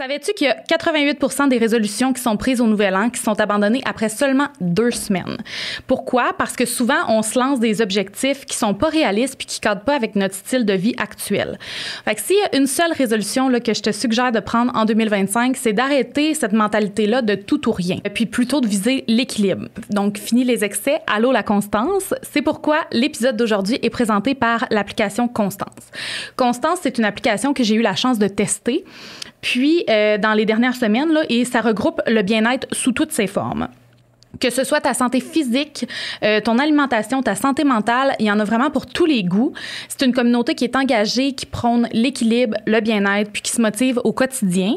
Savais-tu qu'il y a 88% des résolutions qui sont prises au Nouvel An qui sont abandonnées après seulement 2 semaines? Pourquoi? Parce que souvent, on se lance des objectifs qui sont pas réalistes puis qui ne cadrent pas avec notre style de vie actuel. Fait que s'il y a une seule résolution là, que je te suggère de prendre en 2025, c'est d'arrêter cette mentalité-là de tout ou rien, puis plutôt de viser l'équilibre. Donc, fini les excès, allô la constance. C'est pourquoi l'épisode d'aujourd'hui est présenté par l'application Constance. Constance, c'est une application que j'ai eu la chance de tester. Puis, dans les dernières semaines, là, et ça regroupe le bien-être sous toutes ses formes. Que ce soit ta santé physique, ton alimentation, ta santé mentale, il y en a vraiment pour tous les goûts. C'est une communauté qui est engagée, qui prône l'équilibre, le bien-être, puis qui se motive au quotidien.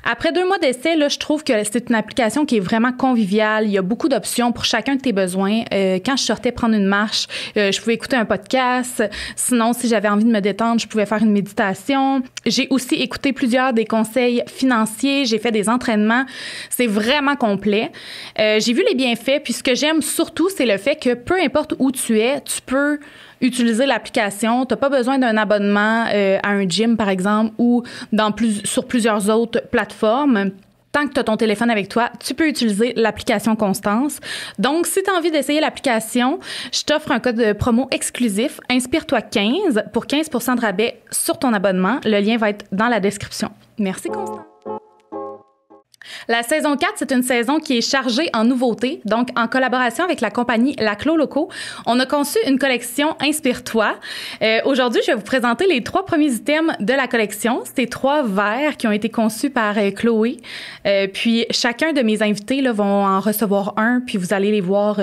Après 2 mois d'essai, là, je trouve que c'est une application qui est vraiment conviviale. Il y a beaucoup d'options pour chacun de tes besoins. Quand je sortais prendre une marche, je pouvais écouter un podcast. Sinon, si j'avais envie de me détendre, je pouvais faire une méditation. J'ai aussi écouté plusieurs des conseils financiers. J'ai fait des entraînements. C'est vraiment complet. J'ai vu les bienfaits, puis ce que j'aime surtout, c'est le fait que peu importe où tu es, tu peux utiliser l'application. Tu n'as pas besoin d'un abonnement à un gym, par exemple, ou sur plusieurs autres plateformes. Tant que tu as ton téléphone avec toi, tu peux utiliser l'application Constance. Donc, si tu as envie d'essayer l'application, je t'offre un code de promo exclusif, Inspire-toi 15 pour 15% de rabais sur ton abonnement. Le lien va être dans la description. Merci, Constance. La saison 4, c'est une saison qui est chargée en nouveautés. Donc, en collaboration avec la compagnie La Clos Locaux, on a conçu une collection Inspire-toi. Aujourd'hui, je vais vous présenter les 3 premiers items de la collection. C'est 3 verres qui ont été conçus par Chloé. Puis, chacun de mes invités là, vont en recevoir un, puis vous allez les voir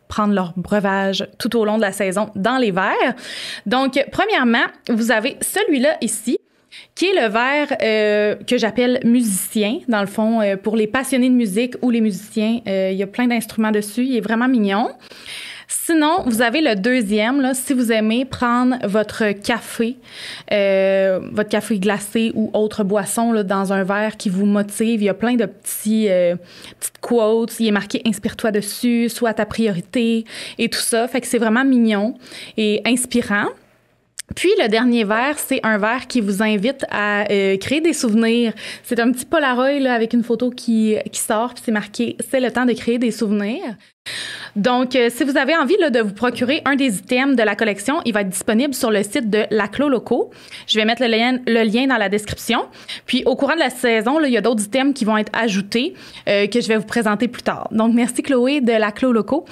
prendre leur breuvage tout au long de la saison dans les verres. Donc, premièrement, vous avez celui-là ici, qui est le verre que j'appelle musicien, dans le fond, pour les passionnés de musique ou les musiciens. Il y a plein d'instruments dessus. Il est vraiment mignon. Sinon, vous avez le deuxième, là, si vous aimez prendre votre café glacé ou autre boisson là, dans un verre qui vous motive. Il y a plein de petites quotes. Il est marqué « Inspire-toi » dessus, « Sois ta priorité » et tout ça. Fait que c'est vraiment mignon et inspirant. Puis, le dernier verre, c'est un verre qui vous invite à créer des souvenirs. C'est un petit Polaroid là, avec une photo qui sort, puis c'est marqué « C'est le temps de créer des souvenirs ». Donc, si vous avez envie là, de vous procurer un des items de la collection, il va être disponible sur le site de La Clos Locaux. Je vais mettre le lien dans la description. Puis, au courant de la saison, là, il y a d'autres items qui vont être ajoutés que je vais vous présenter plus tard. Donc, merci Chloé de La Clos Locaux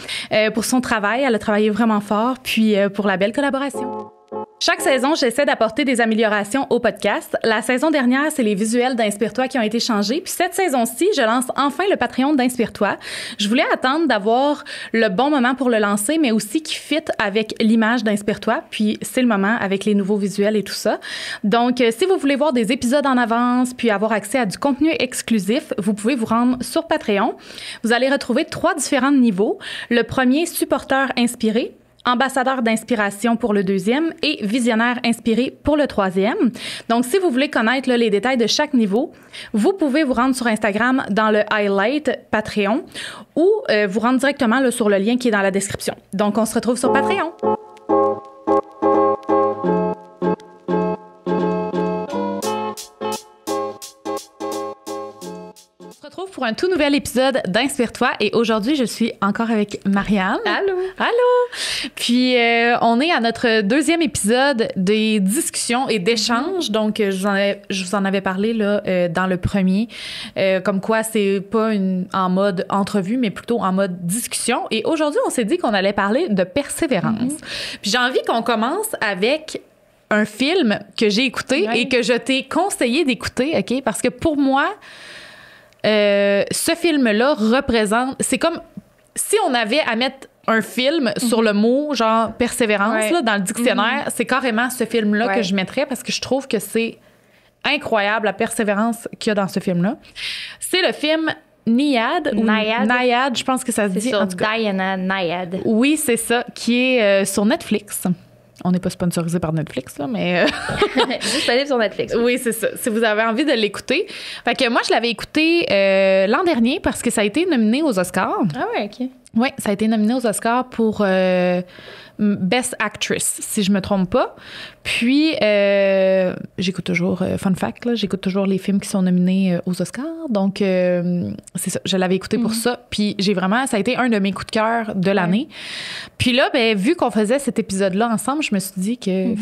pour son travail. Elle a travaillé vraiment fort, puis pour la belle collaboration. Chaque saison, j'essaie d'apporter des améliorations au podcast. La saison dernière, c'est les visuels d'Inspire-toi qui ont été changés. Puis cette saison-ci, je lance enfin le Patreon d'Inspire-toi. Je voulais attendre d'avoir le bon moment pour le lancer, mais aussi qui fit avec l'image d'Inspire-toi. Puis c'est le moment avec les nouveaux visuels et tout ça. Donc, si vous voulez voir des épisodes en avance puis avoir accès à du contenu exclusif, vous pouvez vous rendre sur Patreon. Vous allez retrouver 3 différents niveaux. Le premier, supporteur inspiré. Ambassadeur d'inspiration pour le 2e et visionnaire inspiré pour le 3e. Donc, si vous voulez connaître là, les détails de chaque niveau, vous pouvez vous rendre sur Instagram dans le highlight Patreon ou vous rendre directement là, sur le lien qui est dans la description. Donc, on se retrouve sur Patreon. Pour un tout nouvel épisode d'Inspire-toi et aujourd'hui, je suis encore avec Marianne. Allô! Allô! Puis, on est à notre 2e épisode des discussions et d'échanges. Donc, je vous en avais parlé là, dans le premier, comme quoi c'est pas en mode entrevue, mais plutôt en mode discussion. Et aujourd'hui, on s'est dit qu'on allait parler de persévérance. Puis, j'ai envie qu'on commence avec un film que j'ai écouté et que je t'ai conseillé d'écouter, OK? Parce que pour moi, ce film-là représente... C'est comme si on avait à mettre un film sur le mot, genre persévérance, là, dans le dictionnaire, c'est carrément ce film-là que je mettrais parce que je trouve que c'est incroyable la persévérance qu'il y a dans ce film-là. C'est le film Nyad, je pense que ça se dit. C'est sur Diana Nyad. Oui, c'est ça, qui est sur Netflix. On n'est pas sponsorisé par Netflix, là, mais... Disponible sur Netflix. Oui, c'est ça. Si vous avez envie de l'écouter. Fait que moi, je l'avais écouté l'an dernier parce que ça a été nominé aux Oscars. Ah ouais, OK. Oui, ça a été nominé aux Oscars pour Best Actress, si je me trompe pas. Puis, j'écoute toujours, fun fact, là, j'écoute toujours les films qui sont nominés aux Oscars. Donc, c'est ça, je l'avais écouté pour ça. Puis, ça a été un de mes coups de cœur de l'année. Puis là, vu qu'on faisait cet épisode-là ensemble, je me suis dit que...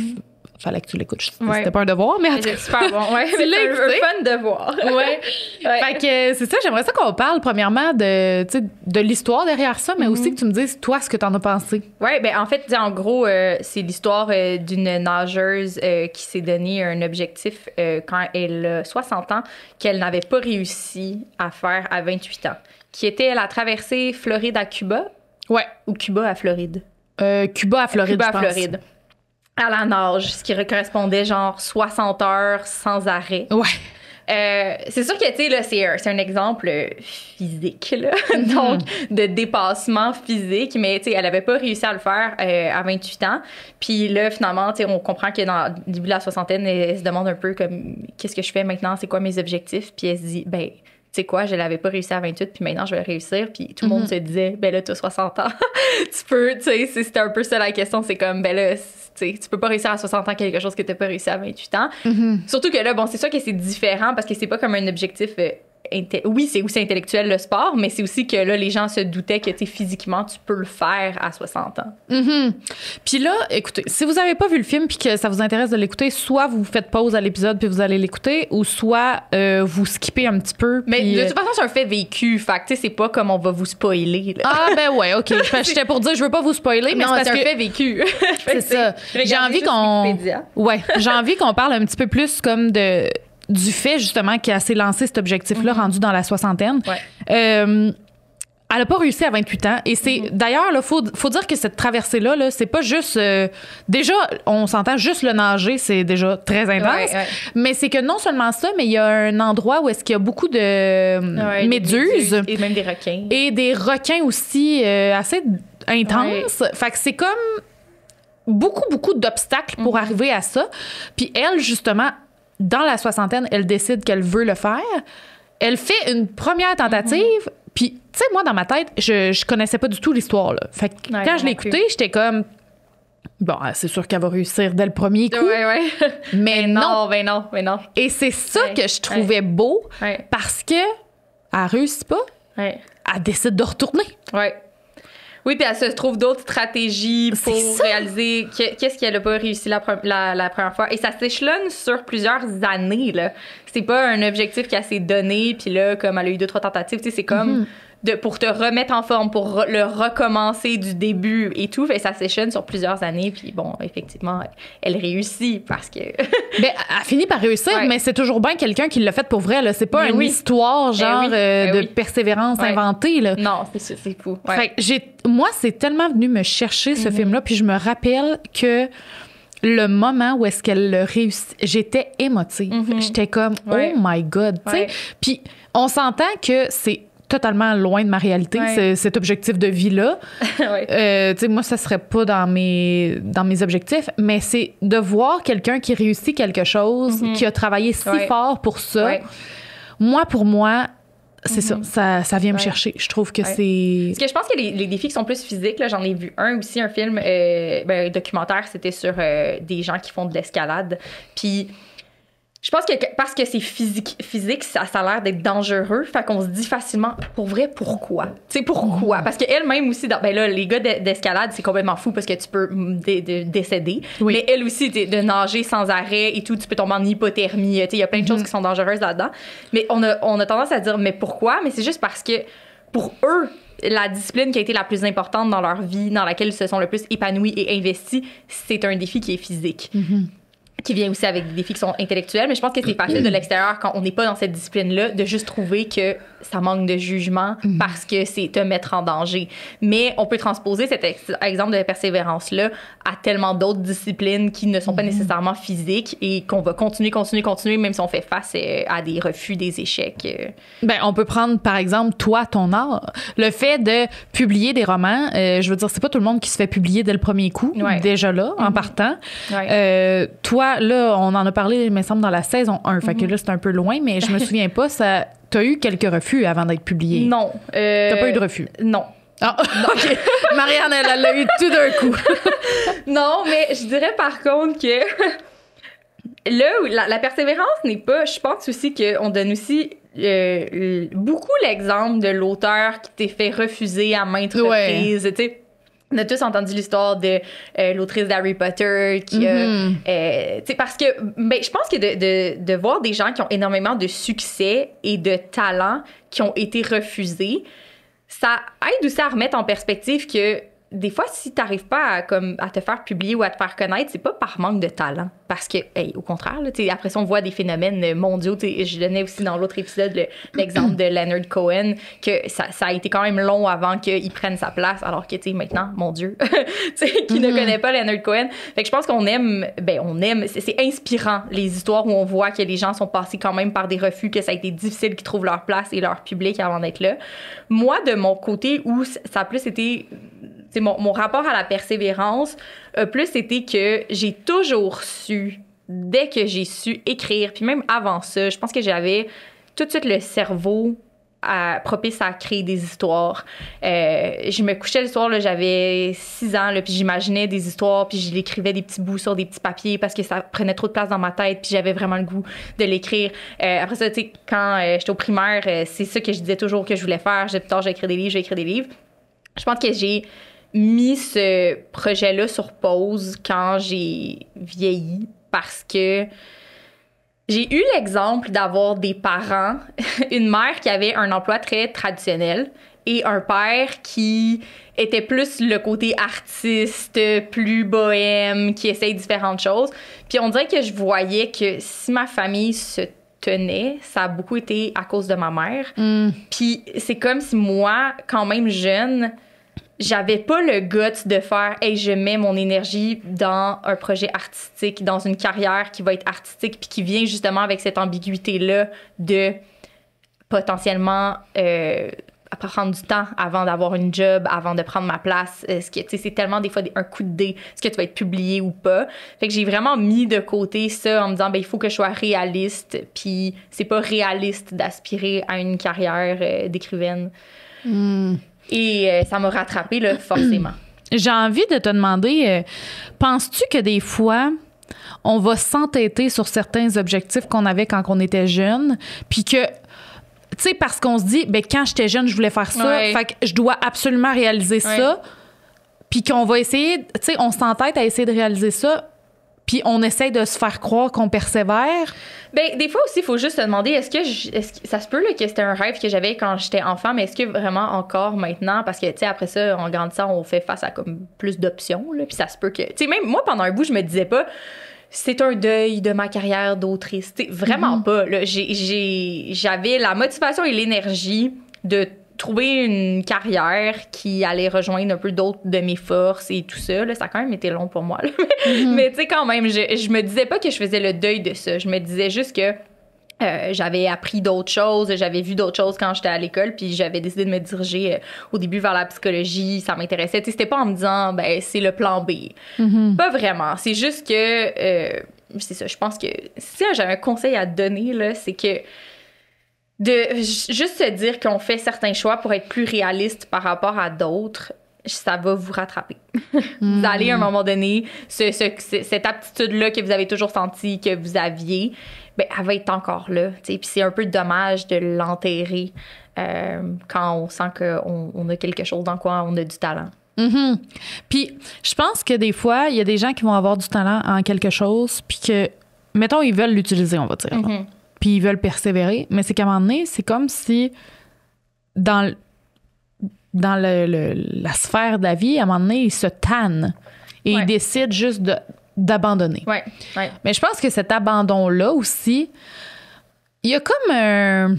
fallait que tu l'écoutes. C'était pas un devoir, mais c'est super bon. Ouais, c'est un fun devoir. Ouais. Fait que c'est ça, j'aimerais ça qu'on parle premièrement de l'histoire derrière ça, mais aussi que tu me dises, toi, ce que t'en as pensé. Ouais, ben en fait, en gros, c'est l'histoire d'une nageuse qui s'est donné un objectif quand elle a 60 ans qu'elle n'avait pas réussi à faire à 28 ans, qui était la traversée Floride à Cuba. Ouais. Ou Cuba à Floride. Cuba à Floride, Cuba je à pense. Floride. À la nage, ce qui correspondait genre 60 heures sans arrêt. Ouais. C'est sûr que, tu sais, là, c'est un exemple physique, là. Donc, de dépassement physique, mais, tu sais, elle avait pas réussi à le faire à 28 ans. Puis là, finalement, tu sais, on comprend que dans le début de la soixantaine, elle se demande un peu comme, qu'est-ce que je fais maintenant? C'est quoi mes objectifs? Puis elle se dit, ben, tu sais quoi, je l'avais pas réussi à 28, puis maintenant, je vais réussir. Puis tout le monde se disait, ben là, t'as 60 ans. Tu peux, tu sais, c'était un peu ça la question. C'est comme, ben là, tu peux pas réussir à 60 ans quelque chose que t'as pas réussi à 28 ans. Surtout que là, bon, c'est sûr que c'est différent parce que c'est pas comme un objectif... oui, c'est aussi intellectuel le sport, mais c'est aussi que là, les gens se doutaient que physiquement, tu peux le faire à 60 ans. Puis là, écoutez, si vous avez pas vu le film puis que ça vous intéresse de l'écouter, soit vous faites pause à l'épisode puis vous allez l'écouter, ou soit vous skippez un petit peu. Mais puis, de toute façon, c'est un fait vécu. Fait que, c'est pas comme on va vous spoiler. Là. Ah, ben ouais, OK. J'étais pour dire, je veux pas vous spoiler, mais non, c'est parce un que... fait vécu. C'est ça. J'ai envie qu'on... Ouais, j'ai envie qu'on parle un petit peu plus comme du fait, justement, qu'elle s'est lancé cet objectif-là rendu dans la soixantaine. Ouais. Elle n'a pas réussi à 28 ans. Et c'est d'ailleurs, il faut dire que cette traversée-là, c'est pas juste... déjà, on s'entend, juste le nager, c'est déjà très intense. Ouais. Mais c'est que non seulement ça, mais il y a un endroit où est-ce qu'il y a beaucoup de méduses. Et même des requins. Et des requins aussi assez intenses. Fait que c'est comme beaucoup d'obstacles pour arriver à ça. Puis elle, justement... Dans la soixantaine, elle décide qu'elle veut le faire. Elle fait une première tentative. Puis, tu sais, moi, dans ma tête, je connaissais pas du tout l'histoire. Là. Fait que quand je l'ai écoutée, j'étais comme... Bon, c'est sûr qu'elle va réussir dès le premier coup. Ouais. Mais non. Ben non. Et c'est ça que je trouvais beau. Parce que elle réussit pas. Elle décide de retourner. Oui, puis elle se trouve d'autres stratégies pour réaliser qu'est-ce qu'elle n'a pas réussi la première fois. Et ça s'échelonne sur plusieurs années, là. C'est pas un objectif qu'elle s'est donné, puis là, comme elle a eu 2-3 tentatives, tu sais, c'est comme pour te remettre en forme, pour le recommencer du début et tout. Fait ça s'échelonne sur plusieurs années, puis bon, effectivement, elle réussit parce que... Ben, elle finit par réussir, mais c'est toujours bien quelqu'un qui l'a fait pour vrai, là. C'est pas une histoire, genre, de persévérance inventée, là. Non, c'est fou. Fait que moi, c'est tellement venu me chercher, ce film-là, puis je me rappelle que le moment où est-ce qu'elle le réussit, j'étais émotive. J'étais comme, oh my God, tu sais. Puis on s'entend que c'est totalement loin de ma réalité, cet objectif de vie-là. Tu sais, moi, ça serait pas dans mes objectifs, mais c'est de voir quelqu'un qui réussit quelque chose, qui a travaillé si fort pour ça. Moi, pour moi, c'est ça vient me chercher. Je trouve que c'est... Parce que je pense que les défis qui sont plus physiques, là, j'en ai vu un film, un documentaire, c'était sur des gens qui font de l'escalade. Puis je pense que parce que c'est physique, ça a l'air d'être dangereux. Fait qu'on se dit facilement, pour vrai, pourquoi? Tu sais, pourquoi? Parce qu'elle-même aussi, ben là, les gars d'escalade, c'est complètement fou parce que tu peux décéder. Mais elle aussi, de nager sans arrêt et tout, tu peux tomber en hypothermie. Tu sais, il y a plein de choses qui sont dangereuses là-dedans. Mais on a tendance à dire, mais pourquoi? Mais c'est juste parce que pour eux, la discipline qui a été la plus importante dans leur vie, dans laquelle ils se sont le plus épanouis et investis, c'est un défi qui est physique. Qui vient aussi avec des défis qui sont intellectuels, mais je pense que c'est facile de l'extérieur quand on n'est pas dans cette discipline-là de juste trouver que ça manque de jugement parce que c'est te mettre en danger. Mais on peut transposer cet exemple de persévérance-là à tellement d'autres disciplines qui ne sont pas nécessairement physiques et qu'on va continuer, même si on fait face à des refus, des échecs. Ben, on peut prendre, par exemple, toi, ton art. Le fait de publier des romans, je veux dire, c'est pas tout le monde qui se fait publier dès le premier coup, déjà là, en partant. Toi, là, on en a parlé, il me semble, dans la saison 1. Fait que là, c'est un peu loin, mais je me souviens pas, t'as eu quelques refus avant d'être publié. Non. T'as pas eu de refus? Non. Ah, OK. Marianne, elle l'a eu tout d'un coup. Non, mais je dirais par contre que là, la persévérance n'est pas... Je pense aussi qu'on donne aussi beaucoup l'exemple de l'auteur qui t'est fait refuser à maintes reprises. Tu sais, on a tous entendu l'histoire de l'autrice d'Harry Potter qui tu sais, parce que ben, je pense que de voir des gens qui ont énormément de succès et de talent qui ont été refusés, ça aide aussi à remettre en perspective que des fois, si t'arrives pas à te faire publier ou à te faire connaître, c'est pas par manque de talent. Parce que, au contraire, là, après ça, on voit des phénomènes mondiaux. Je donnais aussi dans l'autre épisode l'exemple de Leonard Cohen, que ça a été quand même long avant qu'il prenne sa place, alors que, maintenant, mon Dieu, qui ne connaît pas Leonard Cohen. Fait que je pense qu'on aime, c'est inspirant, les histoires où on voit que les gens sont passés quand même par des refus, que ça a été difficile qu'ils trouvent leur place et leur public avant d'être là. Moi, de mon côté, où ça a plus été... Mon rapport à la persévérance a plus été que j'ai toujours su, dès que j'ai su écrire, puis même avant ça, je pense que j'avais tout de suite le cerveau propice à créer des histoires. Je me couchais le soir, là, j'avais 6 ans, là, puis j'imaginais des histoires, puis je l'écrivais des petits bouts sur des petits papiers parce que ça prenait trop de place dans ma tête, puis j'avais vraiment le goût de l'écrire. Après ça, tu sais, quand j'étais au primaire, c'est ça que je disais toujours que je voulais faire. Plus tard, j'ai écrit des livres. Je pense que j'ai mis ce projet-là sur pause quand j'ai vieilli parce que j'ai eu l'exemple d'avoir des parents, une mère qui avait un emploi très traditionnel et un père qui était plus le côté artiste, plus bohème, qui essaye différentes choses. Puis on dirait que je voyais que si ma famille se tenait, ça a beaucoup été à cause de ma mère. Puis c'est comme si moi, quand même jeune, j'avais pas le guts de faire « Hey, je mets mon énergie dans un projet artistique, dans une carrière qui va être artistique puis qui vient justement avec cette ambiguïté-là de potentiellement prendre du temps avant d'avoir une job, avant de prendre ma place. C'est tellement des fois un coup de dé. Est-ce que tu vas être publié ou pas? Fait que j'ai vraiment mis de côté ça en me disant, il faut que je sois réaliste puis c'est pas réaliste d'aspirer à une carrière d'écrivaine. Et ça m'a rattrapée, là, forcément. J'ai envie de te demander, penses-tu que des fois, on va s'entêter sur certains objectifs qu'on avait quand on était jeune, puis que, tu sais, parce qu'on se dit, quand j'étais jeune, je voulais faire ça, fait que je dois absolument réaliser ça, puis qu'on va essayer, tu sais, on s'entête à essayer de réaliser ça, puis on essaie de se faire croire qu'on persévère. Des fois aussi, il faut juste se demander, est-ce que ça se peut là, que c'était un rêve que j'avais quand j'étais enfant, mais est-ce que vraiment encore maintenant, parce que, tu sais, après ça, en grandissant, on fait face à comme plus d'options, là, puis ça se peut que... Tu sais, même moi, pendant un bout, je me disais pas, c'est un deuil de ma carrière d'autrice. Tu sais, vraiment pas, là. J'avais la motivation et l'énergie de trouver une carrière qui allait rejoindre un peu d'autres de mes forces et tout ça. Là, ça a quand même été long pour moi. Là. Mais tu sais, quand même, je me disais pas que je faisais le deuil de ça. Je me disais juste que j'avais appris d'autres choses, j'avais vu d'autres choses quand j'étais à l'école, puis j'avais décidé de me diriger au début vers la psychologie. Ça m'intéressait. Tu sais, c'était pas en me disant, c'est le plan B. Pas vraiment. C'est juste que, c'est ça, je pense que si j'avais un conseil à donner, là, c'est que de juste se dire qu'on fait certains choix pour être plus réaliste par rapport à d'autres, ça va vous rattraper. Vous allez à un moment donné, cette aptitude-là que vous avez toujours senti que vous aviez, elle va être encore là. Puis c'est un peu dommage de l'enterrer quand on sent qu'on a quelque chose dans quoi on a du talent. Puis je pense que des fois, il y a des gens qui vont avoir du talent en quelque chose, puis que, mettons, ils veulent l'utiliser, on va dire. Puis ils veulent persévérer, mais c'est qu'à un moment donné, c'est comme si dans la sphère de la vie, à un moment donné, ils se tannent et ils décident juste d'abandonner. Mais je pense que cet abandon-là aussi, il y a comme un...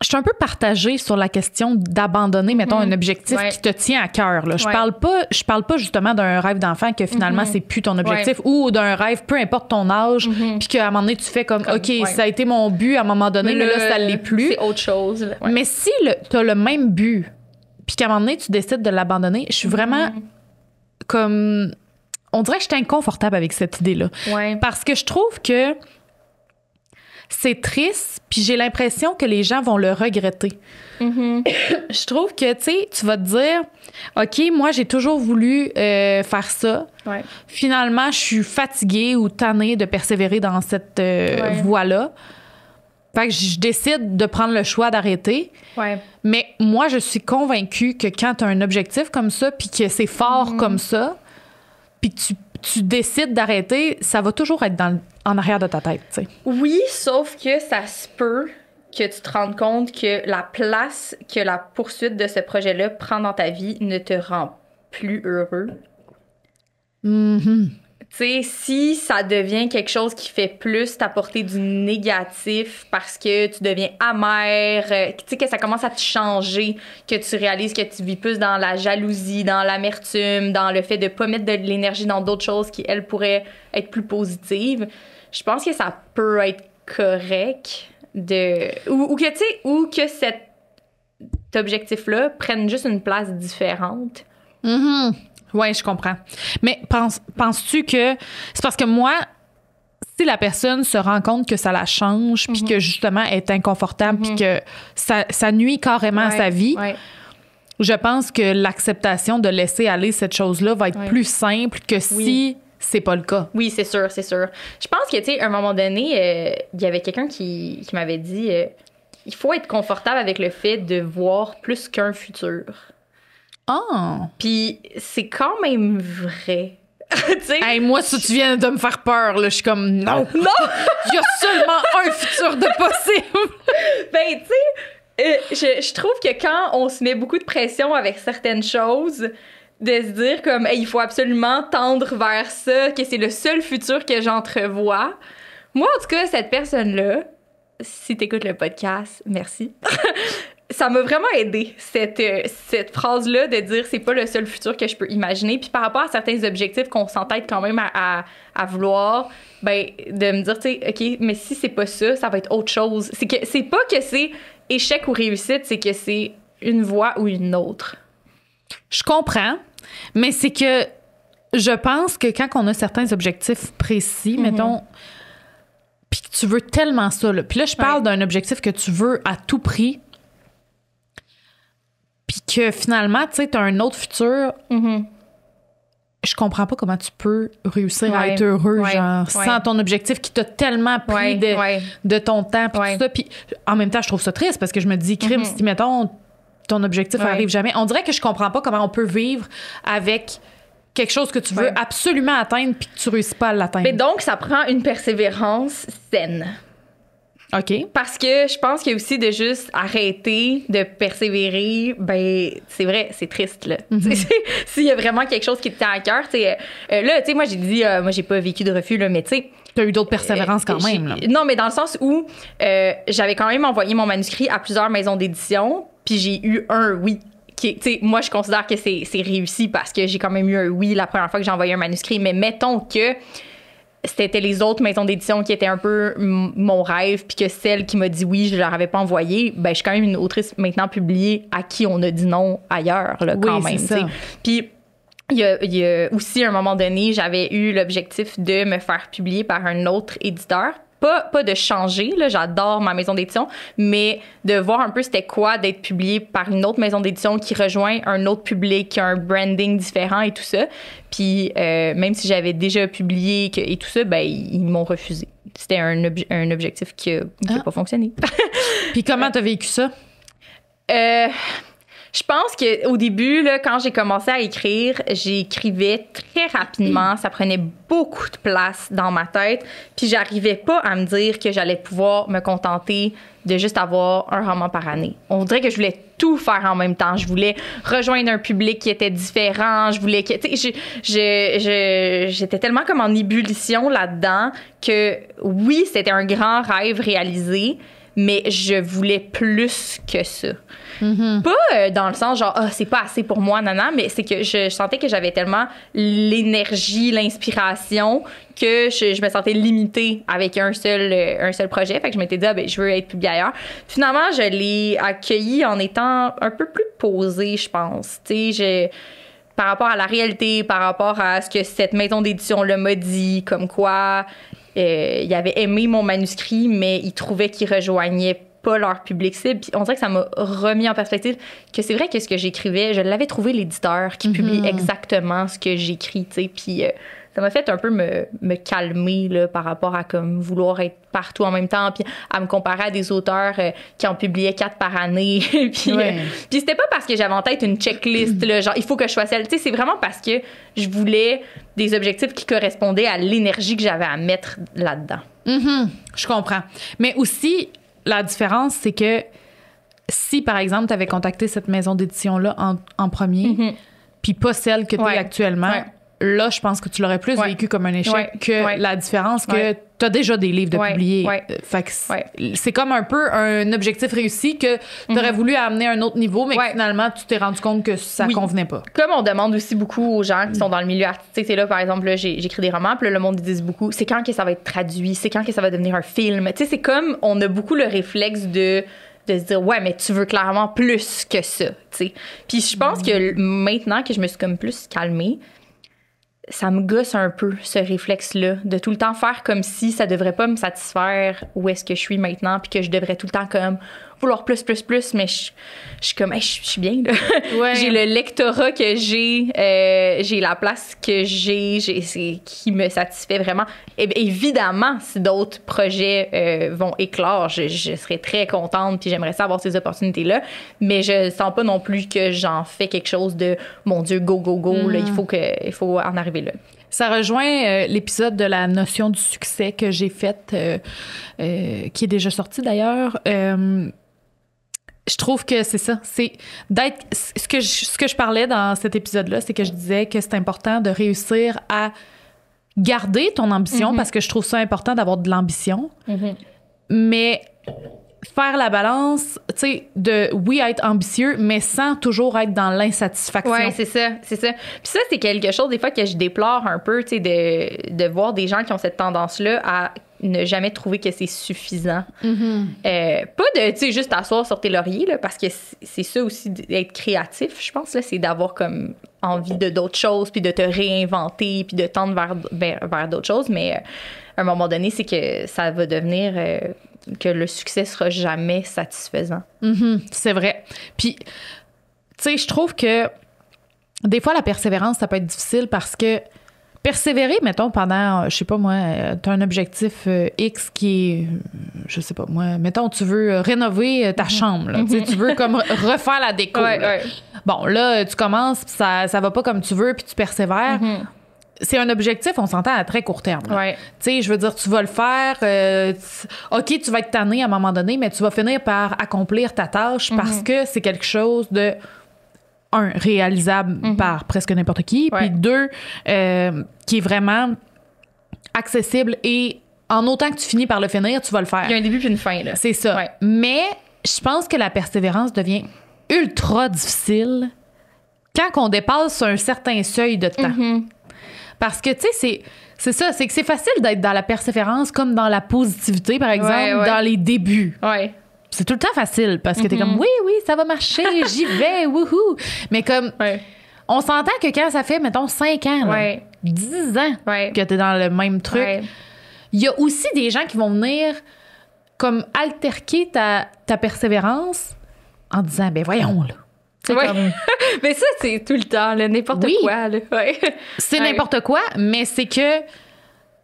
Je suis un peu partagée sur la question d'abandonner, mettons, un objectif qui te tient à cœur. Là. Je parle pas justement d'un rêve d'enfant que finalement, c'est plus ton objectif ou d'un rêve, peu importe ton âge, puis qu'à un moment donné, tu fais comme OK, ça a été mon but à un moment donné, mais là, ça l'est plus. C'est autre chose. Mais si tu as le même but, puis qu'à un moment donné, tu décides de l'abandonner, je suis vraiment comme... On dirait que je suis inconfortable avec cette idée-là. Parce que je trouve que c'est triste, puis j'ai l'impression que les gens vont le regretter. Je trouve que, tu sais, tu vas te dire, OK, moi, j'ai toujours voulu faire ça. Ouais. Finalement, je suis fatiguée ou tannée de persévérer dans cette voie-là. Fait que je décide de prendre le choix d'arrêter. Ouais. Mais moi, je suis convaincue que quand tu as un objectif comme ça, puis que c'est fort comme ça, puis que tu décides d'arrêter, ça va toujours être en arrière de ta tête, tu sais. Oui, sauf que ça se peut que tu te rendes compte que la place que la poursuite de ce projet-là prend dans ta vie ne te rend plus heureux. Tu sais, si ça devient quelque chose qui fait plus t'apporter du négatif parce que tu deviens amer, tu sais, que ça commence à te changer, que tu réalises que tu vis plus dans la jalousie, dans l'amertume, dans le fait de pas mettre de l'énergie dans d'autres choses qui, elles, pourraient être plus positives, je pense que ça peut être correct ou que, tu sais, ou que cet objectif-là prenne juste une place différente. Oui, je comprends. Mais penses-tu que... C'est parce que moi, si la personne se rend compte que ça la change, puis que justement elle est inconfortable, puis que ça nuit carrément à sa vie, je pense que l'acceptation de laisser aller cette chose-là va être plus simple que si c'est pas le cas. Oui, c'est sûr, c'est sûr. Je pense que, tu sais, à un moment donné, il y avait quelqu'un qui m'avait dit il faut être confortable avec le fait de voir plus qu'un futur. Puis c'est quand même vrai. Hey, moi, si tu viens de me faire peur, là, je suis comme non! Il y a seulement un futur de possible! Ben, tu sais, je trouve que quand on se met beaucoup de pression avec certaines choses, de se dire comme hey, il faut absolument tendre vers ça, que c'est le seul futur que j'entrevois. Moi, en tout cas, cette personne-là, si t'écoutes le podcast, merci. Ça m'a vraiment aidé, cette phrase-là de dire c'est pas le seul futur que je peux imaginer. Puis par rapport à certains objectifs qu'on s'entête quand même à vouloir, ben de me dire, tu sais, OK, mais si c'est pas ça, ça va être autre chose. C'est pas que c'est échec ou réussite, c'est que c'est une voie ou une autre. Je comprends, mais c'est que je pense que quand on a certains objectifs précis, mettons, puis que tu veux tellement ça, là, puis là, je parle d'un objectif que tu veux à tout prix, puis que finalement, tu sais, t'as un autre futur, je comprends pas comment tu peux réussir à être heureux, genre, sans ton objectif qui t'a tellement pris de ton temps, puis tout ça. Puis en même temps, je trouve ça triste parce que je me dis, crime, si, mettons, ton objectif arrive jamais. On dirait que je comprends pas comment on peut vivre avec quelque chose que tu veux absolument atteindre puis que tu réussis pas à l'atteindre. Mais donc, ça prend une persévérance saine. OK. Parce que je pense qu'il y a aussi de juste arrêter de persévérer, ben c'est vrai, c'est triste, là. S'il y a vraiment quelque chose qui te tient à cœur, tu sais, là, tu sais, moi, j'ai dit, moi, j'ai pas vécu de refus, là, mais tu sais... T'as eu d'autres persévérances quand même, là. Non, mais dans le sens où j'avais quand même envoyé mon manuscrit à plusieurs maisons d'édition, puis j'ai eu un oui. Tu sais, moi, je considère que c'est réussi parce que j'ai quand même eu un oui la première fois que j'ai envoyé un manuscrit, mais mettons que c'était les autres maisons d'édition qui étaient un peu mon rêve, puis que celle qui m'a dit oui, je leur avais pas envoyé, ben je suis quand même une autrice maintenant publiée à qui on a dit non ailleurs, là, quand même. C'est ça. Puis il y a aussi, à un moment donné, j'avais eu l'objectif de me faire publier par un autre éditeur. Pas de changer, là, j'adore ma maison d'édition, mais de voir un peu c'était quoi d'être publié par une autre maison d'édition qui rejoint un autre public, qui a un branding différent et tout ça. Puis même si j'avais déjà publié et tout ça, ben ils m'ont refusé. C'était un objectif qui n'a pas fonctionné. Puis comment t'as vécu ça? Je pense qu'au début, là, quand j'ai commencé à écrire, j'écrivais très rapidement. Ça prenait beaucoup de place dans ma tête. Puis j'arrivais pas à me dire que j'allais pouvoir me contenter de juste avoir un roman par année. On dirait que je voulais tout faire en même temps. Je voulais rejoindre un public qui était différent. Je voulais que... Tu sais, j'étais tellement comme en ébullition là-dedans que oui, c'était un grand rêve réalisé, mais je voulais plus que ça. Pas dans le sens genre c'est pas assez pour moi nana, mais c'est que je sentais que j'avais tellement l'énergie, l'inspiration que je me sentais limitée avec un seul projet. Fait que je m'étais dit ben je veux être publiée ailleurs. Finalement, je l'ai accueilli en étant un peu plus posée, je pense. Tu sais, par rapport à la réalité, par rapport à ce que cette maison d'édition là m'a dit, comme quoi ils avaient aimé mon manuscrit, mais ils trouvaient qu'ils rejoignaient pas leur public cible. Puis on dirait que ça m'a remis en perspective que c'est vrai que ce que j'écrivais, je l'avais trouvé l'éditeur qui publie exactement ce que j'écris, tu sais. Puis ça m'a fait un peu me calmer là, par rapport à comme vouloir être partout en même temps, puis à me comparer à des auteurs qui en publiaient 4 par année. Puis c'était pas parce que j'avais en tête une checklist, là, genre il faut que je sois celle. Tu sais, c'est vraiment parce que je voulais des objectifs qui correspondaient à l'énergie que j'avais à mettre là-dedans. Je comprends. Mais aussi, la différence, c'est que si, par exemple, tu avais contacté cette maison d'édition-là en premier, puis pas celle que tu es actuellement, là, je pense que tu l'aurais plus vécu comme un échec que la différence que tu as déjà des livres de publier. Fait que c'est comme un peu un objectif réussi que tu aurais voulu amener à un autre niveau, mais que finalement, tu t'es rendu compte que ça convenait pas. Comme on demande aussi beaucoup aux gens qui sont dans le milieu artistique, c'est là, par exemple, là, j'écris des romans, puis là, le monde ils disent beaucoup, c'est quand que ça va être traduit, c'est quand que ça va devenir un film. Tu sais, c'est comme on a beaucoup le réflexe de se dire, ouais, mais tu veux clairement plus que ça, tu sais. Puis je pense que maintenant que je me suis comme plus calmée, ça me gosse un peu, ce réflexe-là, de tout le temps faire comme si ça devrait pas me satisfaire où est-ce que je suis maintenant, puis que je devrais tout le temps comme vouloir plus, mais je suis comme, hey, je suis bien, là. J'ai le lectorat que j'ai la place que j'ai qui me satisfait vraiment. Et évidemment, si d'autres projets vont éclore, je serais très contente, puis j'aimerais ça avoir ces opportunités-là, mais je sens pas non plus que j'en fais quelque chose de, mon Dieu, go, là, il faut en arriver là. Ça rejoint l'épisode de la notion du succès que j'ai fait, qui est déjà sorti d'ailleurs. Je trouve que c'est ça. C'est d'être. Ce que je parlais dans cet épisode-là, c'est que je disais que c'est important de réussir à garder ton ambition parce que je trouve ça important d'avoir de l'ambition. Mais faire la balance, tu sais, de oui, être ambitieux, mais sans toujours être dans l'insatisfaction. Oui, c'est ça. Puis ça, c'est quelque chose, des fois, que je déplore un peu, tu sais, de voir des gens qui ont cette tendance-là à ne jamais trouver que c'est suffisant. Pas de, tu sais, juste t'asseoir sur tes lauriers, là, parce que c'est ça aussi, d'être créatif, je pense, là, c'est d'avoir comme envie de d'autres choses, puis de te réinventer, puis de tendre vers d'autres choses, mais à un moment donné, c'est que ça va devenir que le succès sera jamais satisfaisant. C'est vrai. Puis, tu sais, je trouve que des fois, la persévérance, ça peut être difficile parce que persévérer, mettons, pendant, je sais pas moi, t'as un objectif X qui est, je sais pas moi, mettons, tu veux rénover ta chambre, là, tu veux comme refaire la déco. Bon, là, tu commences, puis ça va pas comme tu veux, puis tu persévères. C'est un objectif, on s'entend, à très court terme. Tu sais, je veux dire, tu vas le faire. OK, tu vas être tanné à un moment donné, mais tu vas finir par accomplir ta tâche parce que c'est quelque chose de, un, réalisable par presque n'importe qui, puis deux, qui est vraiment accessible et en autant que tu finis par le finir, tu vas le faire. Il y a un début puis une fin, là. C'est ça. Mais je pense que la persévérance devient ultra difficile quand on dépasse un certain seuil de temps. Parce que, tu sais, c'est ça, c'est que c'est facile d'être dans la persévérance comme dans la positivité, par exemple, dans les débuts. C'est tout le temps facile parce que t'es comme, oui, ça va marcher, j'y vais, wouhou. Mais comme, on s'entend que quand ça fait, mettons, 5 ans, là, 10 ans que t'es dans le même truc, il y a aussi des gens qui vont venir comme alterquer ta persévérance en disant, ben voyons, là. Comme... mais ça, c'est tout le temps, là, n'importe quoi. Là. C'est n'importe quoi, mais c'est que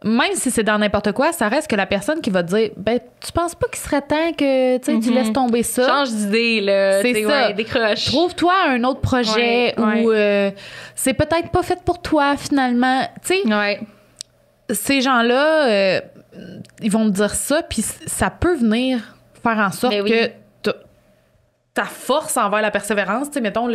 même si c'est dans n'importe quoi, ça reste que la personne qui va te dire, ben, tu penses pas qu'il serait temps que tu laisses tomber ça? Change d'idée, là. C'est ça. Décroche. Trouve-toi un autre projet où c'est peut-être pas fait pour toi, finalement. Tu sais, ces gens-là, ils vont te dire ça, puis ça peut venir faire en sorte que ta force envers la persévérance, tu sais, mettons,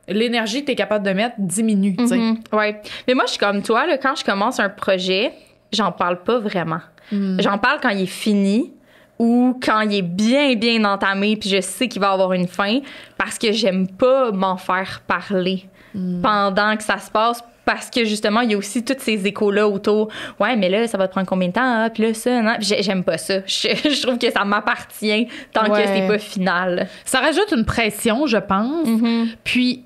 l'énergie que tu es capable de mettre diminue, tu sais. Mais moi, je suis comme toi, là, quand je commence un projet, j'en parle pas vraiment. J'en parle quand il est fini ou quand il est bien, bien entamé, puis je sais qu'il va avoir une fin, parce que j'aime pas m'en faire parler pendant que ça se passe, parce que justement, il y a aussi tous ces échos-là autour. Ouais, mais là, ça va te prendre combien de temps? Hein? Puis là, ça, non. J'aime pas ça. Je trouve que ça m'appartient tant que c'est pas final. Ça rajoute une pression, je pense. Puis,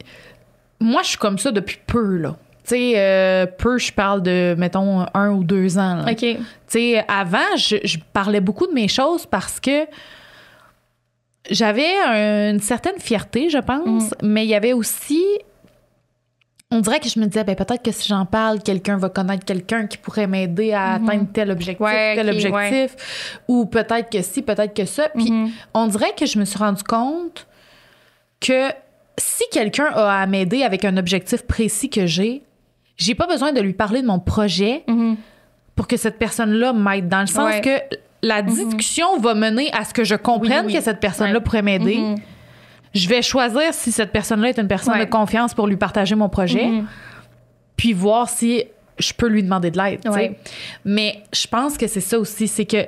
moi, je suis comme ça depuis peu, là. Tu peu, je parle de, mettons, 1 ou 2 ans. Là. OK. Tu sais, avant, je parlais beaucoup de mes choses parce que j'avais une certaine fierté, je pense, mais il y avait aussi... On dirait que je me disais, ben peut-être que si j'en parle, quelqu'un va connaître quelqu'un qui pourrait m'aider à atteindre tel objectif, ou peut-être que ci, peut-être que ça. Puis on dirait que je me suis rendu compte que si quelqu'un a à m'aider avec un objectif précis que j'ai pas besoin de lui parler de mon projet pour que cette personne-là m'aide. Dans le sens que la discussion va mener à ce que je comprenne que cette personne-là pourrait m'aider. Je vais choisir si cette personne-là est une personne de confiance pour lui partager mon projet, puis voir si je peux lui demander de l'aide. Mais je pense que c'est ça aussi, c'est que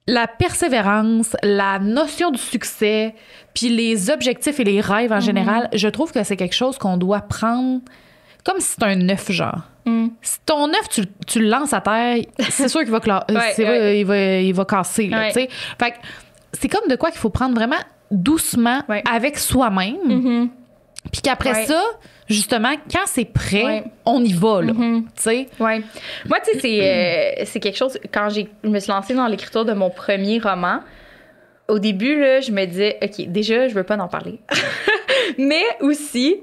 la persévérance, la notion du succès, puis les objectifs et les rêves en général, je trouve que c'est quelque chose qu'on doit prendre comme si c'était un œuf, genre. Si ton œuf, tu le lances à terre, c'est sûr qu'il va, il va casser. Là, fait que c'est comme de quoi qu'il faut prendre vraiment doucement avec soi-même. Puis qu'après ça, justement, quand c'est prêt, on y va, là. Tu sais? Moi, tu sais, c'est quelque chose... Quand je me suis lancée dans l'écriture de mon premier roman, au début, là, je me disais, OK, déjà, je veux pas en parler. Mais aussi,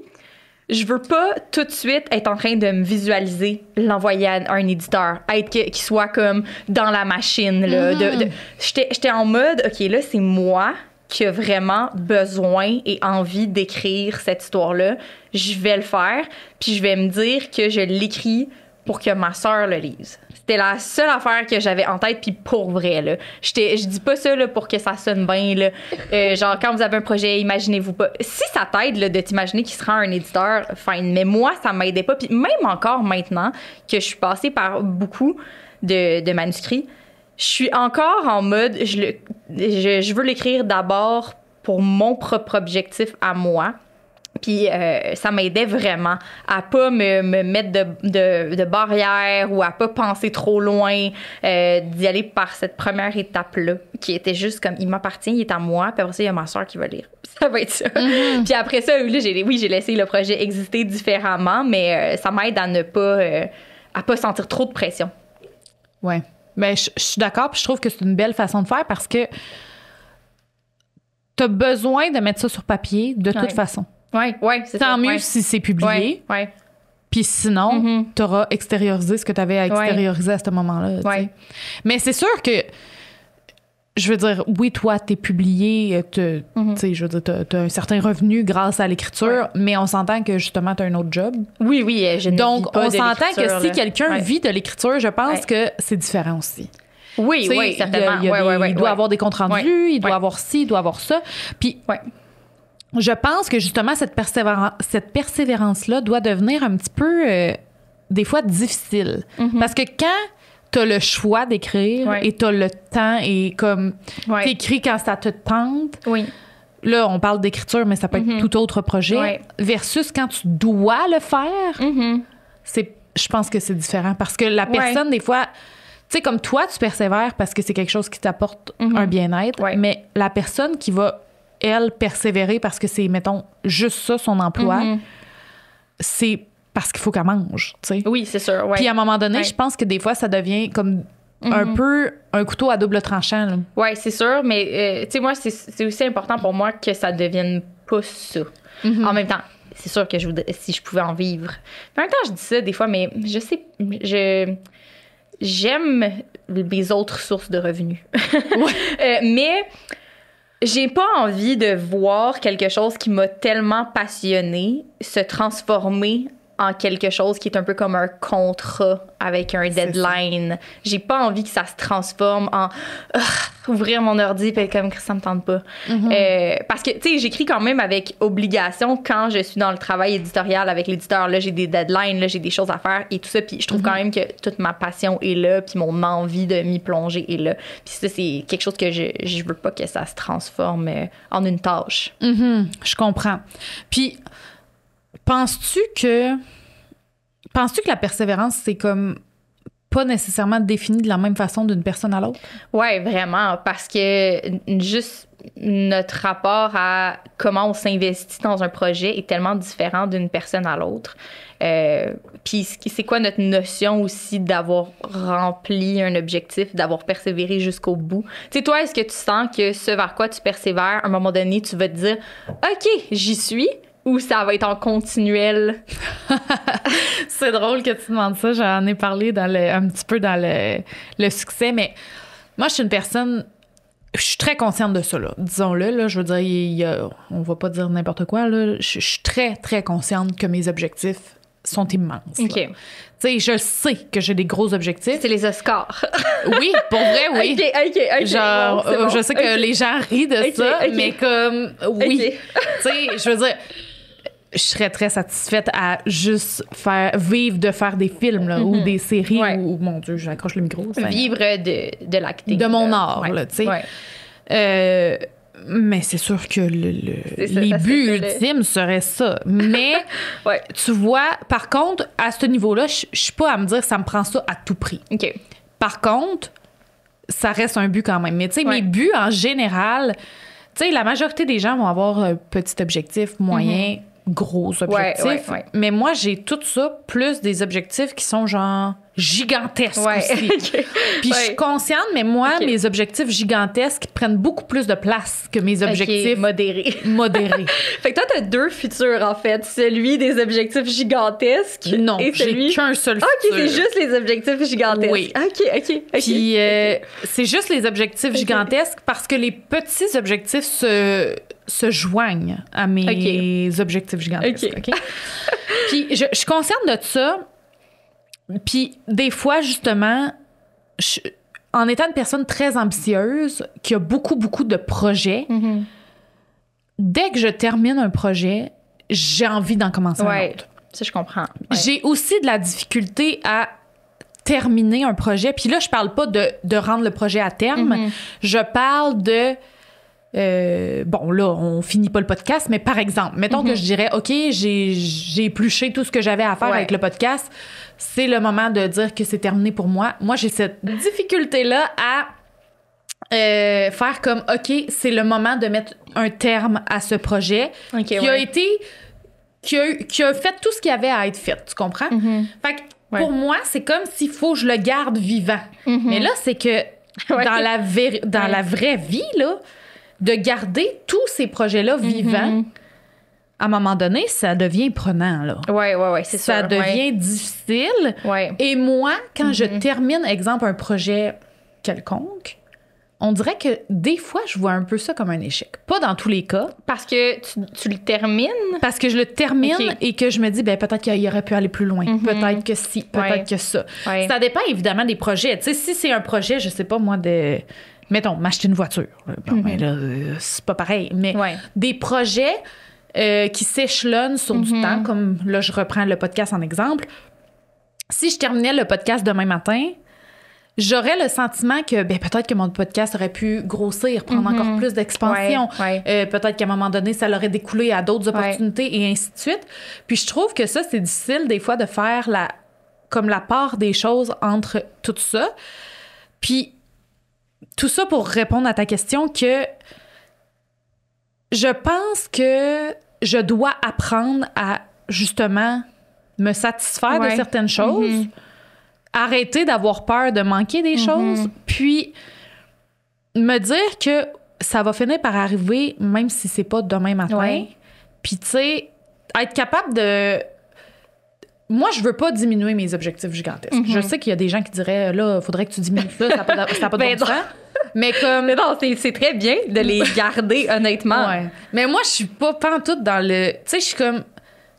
je veux pas tout de suite être en train de me visualiser, l'envoyer à un éditeur, qu'il soit comme dans la machine, là. J'étais en mode, OK, là, c'est moi qui a vraiment besoin et envie d'écrire cette histoire-là. Je vais le faire, puis je vais me dire que je l'écris pour que ma sœur le lise. C'était la seule affaire que j'avais en tête, puis pour vrai, là. Je dis pas ça là, pour que ça sonne bien, là. Genre, quand vous avez un projet, imaginez-vous pas. Si ça t'aide là, de t'imaginer qu'il sera un éditeur, fine. Mais moi, ça m'aidait pas. Puis même encore maintenant, que je suis passée par beaucoup de manuscrits, je suis encore en mode, je veux l'écrire d'abord pour mon propre objectif à moi. Puis ça m'aidait vraiment à pas me mettre de barrières ou à pas penser trop loin, d'y aller par cette première étape-là, qui était juste comme, il m'appartient, il est à moi, puis après ça, il y a ma soeur qui va lire. Ça va être ça. Puis après ça, là, j'ai laissé le projet exister différemment, mais ça m'aide à ne pas sentir trop de pression. Ouais. Ben, je suis d'accord, puis je trouve que c'est une belle façon de faire parce que t'as besoin de mettre ça sur papier de toute façon. C'est tant mieux si c'est publié. Puis sinon, t'auras extériorisé ce que t'avais à extérioriser à ce moment-là. Mais c'est sûr que, je veux dire, oui, toi, t'es publié, tu sais, je veux dire, t'as un certain revenu grâce à l'écriture, mais on s'entend que justement, t'as un autre job. Oui, je ne Donc, vis pas on de s'entend que si là. quelqu'un vit de l'écriture, je pense que c'est différent aussi. Oui, certainement. Il doit avoir des comptes rendus, il doit avoir ci, il doit avoir ça. Puis, je pense que justement, cette persévérance-là doit devenir un petit peu, des fois, difficile. Parce que quand t'as le choix d'écrire et t'as le temps et comme t'écris quand ça te tente, là, on parle d'écriture, mais ça peut être tout autre projet, versus quand tu dois le faire, je pense que c'est différent. Parce que la personne, des fois... Tu sais, comme toi, tu persévères parce que c'est quelque chose qui t'apporte un bien-être, mais la personne qui va, elle, persévérer parce que c'est, mettons, juste ça, son emploi, c'est parce qu'il faut qu'elle mange, tu sais. Oui, c'est sûr, Puis à un moment donné, je pense que des fois, ça devient comme un peu un couteau à double tranchant. Oui, c'est sûr, mais tu sais, moi, c'est aussi important pour moi que ça devienne pas ça. En même temps, c'est sûr que si je pouvais en vivre. En même temps, je dis ça des fois, mais je sais... J'aime les autres sources de revenus. Mais j'ai pas envie de voir quelque chose qui m'a tellement passionnée se transformer en quelque chose qui est un peu comme un contrat avec un deadline. J'ai pas envie que ça se transforme en ouvrir mon ordi et comme que ça me tente pas. Parce que, tu sais, j'écris quand même avec obligation quand je suis dans le travail éditorial avec l'éditeur. Là, j'ai des deadlines, là, j'ai des choses à faire et tout ça. Puis je trouve quand même que toute ma passion est là, puis mon envie de m'y plonger est là. Puis ça, c'est quelque chose que je veux pas que ça se transforme en une tâche. Je comprends. Puis... Penses-tu que la persévérance, c'est comme pas nécessairement défini de la même façon d'une personne à l'autre? Oui, vraiment. Parce que juste notre rapport à comment on s'investit dans un projet est tellement différent d'une personne à l'autre. Puis c'est quoi notre notion aussi d'avoir rempli un objectif, d'avoir persévéré jusqu'au bout? Tu sais, toi, est-ce que tu sens que ce vers quoi tu persévères, à un moment donné, tu vas te dire « OK, j'y suis », ou ça va être en continuel? C'est drôle que tu demandes ça. J'en ai parlé un petit peu dans le succès, mais moi, je suis une personne... Je suis très consciente de ça, là. Disons-le, là, je veux dire, on va pas dire n'importe quoi, là. Je suis très, très consciente que mes objectifs sont immenses. OK. Tu sais, je sais que j'ai des gros objectifs. C'est les Oscars. Oui, pour vrai, oui. OK. Genre, bon. je sais que les gens rient de ça, mais comme, oui. OK. Tu sais, je veux dire... Je serais très satisfaite à juste vivre de faire des films là, ou des séries ou mon Dieu, j'accroche le micro. Vivre de l'acting. De mon art, là, tu sais. Ouais. Mais c'est sûr que les buts ultimes seraient ça. Mais tu vois, par contre, à ce niveau-là, je suis pas à me dire que ça me prend ça à tout prix. OK. Par contre, ça reste un but quand même. Mais tu sais, mes buts en général, tu sais, la majorité des gens vont avoir un petit objectif, moyen, gros objectifs. Mais moi, j'ai tout ça, plus des objectifs qui sont genre gigantesques aussi. Puis je suis consciente, mais moi, mes objectifs gigantesques prennent beaucoup plus de place que mes objectifs modérés. Fait que toi, t'as deux futurs, en fait. Celui des objectifs gigantesques. Non, et celui... j'ai qu'un seul futur. OK, c'est juste les objectifs gigantesques. Oui. OK. Puis c'est juste les objectifs gigantesques parce que les petits objectifs se joignent à mes objectifs gigantesques. OK? Puis je suis consciente de ça. Puis des fois, justement, en étant une personne très ambitieuse, qui a beaucoup, beaucoup de projets, dès que je termine un projet, j'ai envie d'en commencer un autre. Ça, je comprends. J'ai aussi de la difficulté à terminer un projet. Puis là, je parle pas de rendre le projet à terme. Je parle de... bon, là, on finit pas le podcast, mais par exemple, mettons que je dirais, OK, j'ai épluché tout ce que j'avais à faire avec le podcast. C'est le moment de dire que c'est terminé pour moi. Moi, j'ai cette difficulté-là à faire comme, OK, c'est le moment de mettre un terme à ce projet qui a fait tout ce qu'il y avait à être fait. Tu comprends? Fait que pour moi, c'est comme s'il faut que je le garde vivant. Mais là, c'est que dans la vraie vie, là, de garder tous ces projets-là vivants, à un moment donné, ça devient prenant, là. Oui, c'est ça. Ça devient difficile. Et moi, quand je termine, exemple, un projet quelconque, on dirait que des fois, je vois un peu ça comme un échec. Pas dans tous les cas. Parce que tu le termines? Parce que je le termine et que je me dis, ben peut-être qu'il aurait pu aller plus loin. Peut-être que si, peut-être que ça. Ça dépend évidemment des projets. Tu sais, si c'est un projet, je sais pas moi, mettons, m'acheter une voiture. Bon, ben là, c'est pas pareil. Mais des projets qui s'échelonnent sur du temps, comme là, je reprends le podcast en exemple. Si je terminais le podcast demain matin, j'aurais le sentiment que peut-être que mon podcast aurait pu grossir, prendre encore plus d'expansion. Peut-être qu'à un moment donné, ça l'aurait découlé à d'autres opportunités et ainsi de suite. Puis je trouve que ça, c'est difficile des fois de faire la part des choses entre tout ça. Puis tout ça pour répondre à ta question que je pense que je dois apprendre à justement me satisfaire de certaines choses, arrêter d'avoir peur de manquer des choses, puis me dire que ça va finir par arriver même si c'est pas demain matin. Puis tu sais, être capable de... Moi, je veux pas diminuer mes objectifs gigantesques. Je sais qu'il y a des gens qui diraient, là, faudrait que tu diminues ça, ça n'a pas de bon sens. Mais comme... Mais non, c'est très bien de les garder, honnêtement. Mais moi, je suis pas pantoute dans le... Tu sais, je suis comme...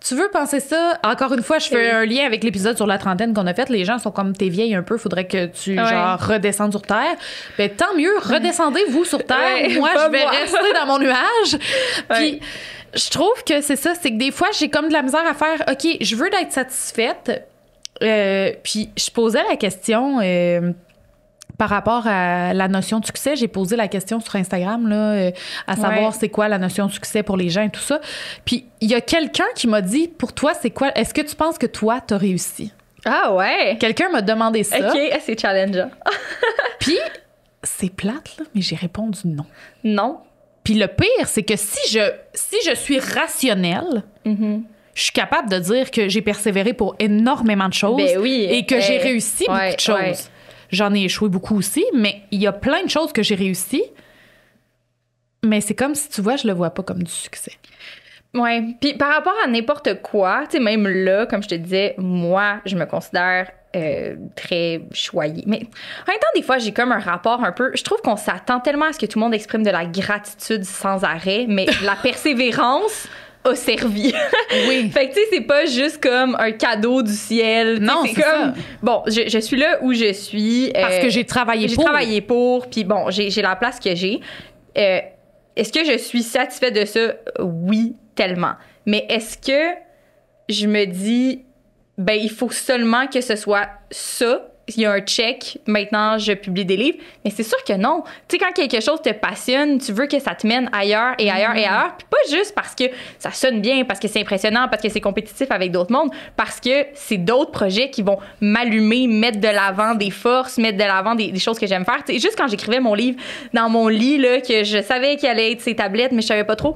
Tu veux penser ça? Encore une fois, je fais un lien avec l'épisode sur la trentaine qu'on a fait. Les gens sont comme, t'es vieille un peu, faudrait que tu, genre, redescendes sur Terre. Ben, tant mieux, redescendez-vous sur Terre. Moi, je vais rester dans mon nuage. Puis, je trouve que c'est ça, c'est que des fois, j'ai comme de la misère à faire, OK, je veux être satisfaite. Puis, je posais la question... par rapport à la notion de succès, j'ai posé la question sur Instagram, là, à savoir c'est quoi la notion de succès pour les gens et tout ça. Puis il y a quelqu'un qui m'a dit, pour toi, c'est quoi? Est-ce que tu penses que toi, t'as réussi? Ah ouais? Quelqu'un m'a demandé ça. OK, c'est challengeant. Puis c'est plate, là, mais j'ai répondu non. Non? Puis le pire, c'est que si je suis rationnelle, je suis capable de dire que j'ai persévéré pour énormément de choses et que j'ai réussi beaucoup de choses. Ouais. J'en ai échoué beaucoup aussi, mais il y a plein de choses que j'ai réussi. Mais c'est comme si, tu vois, je le vois pas comme du succès. Oui. Puis par rapport à n'importe quoi, tu sais, même là, comme je te disais, moi, je me considère très choyée. Mais en même temps, des fois, j'ai comme un rapport un peu... Je trouve qu'on s'attend tellement à ce que tout le monde exprime de la gratitude sans arrêt, mais la persévérance a servi. Oui. Fait que, tu sais, c'est pas juste comme un cadeau du ciel. Non, c'est comme... Ça. Bon, je suis là où je suis. Parce que j'ai travaillé pour. J'ai travaillé pour, puis bon, j'ai la place que j'ai. Est-ce que je suis satisfaite de ça? Oui, tellement. Mais est-ce que je me dis, ben, il faut seulement que ce soit ça? Il y a un check, maintenant je publie des livres. Mais c'est sûr que non. Tu sais, quand quelque chose te passionne, tu veux que ça te mène ailleurs et ailleurs et ailleurs. Puis pas juste parce que ça sonne bien, parce que c'est impressionnant, parce que c'est compétitif avec d'autres mondes, parce que c'est d'autres projets qui vont m'allumer, mettre de l'avant des forces, mettre de l'avant des choses que j'aime faire. Tu sais, juste quand j'écrivais mon livre dans mon lit, là, que je savais qu'il allait être ces tablettes, mais je savais pas trop.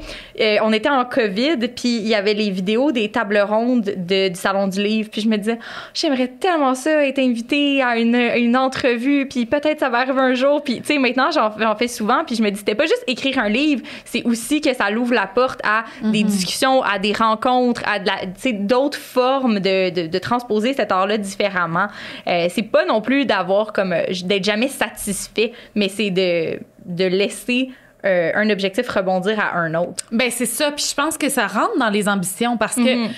On était en COVID, puis il y avait les vidéos des tables rondes du Salon du Livre. Puis je me disais, j'aimerais tellement ça, être invitée à une entrevue, puis peut-être ça va arriver un jour. Puis, tu sais, maintenant, j'en fais souvent, puis je me dis, c'était pas juste écrire un livre, c'est aussi que ça l'ouvre la porte à des discussions, à des rencontres, à d'autres formes de transposer cet art-là différemment. C'est pas non plus d'avoir comme... d'être jamais satisfait, mais c'est de laisser... un objectif rebondir à un autre. Ben c'est ça, puis je pense que ça rentre dans les ambitions parce que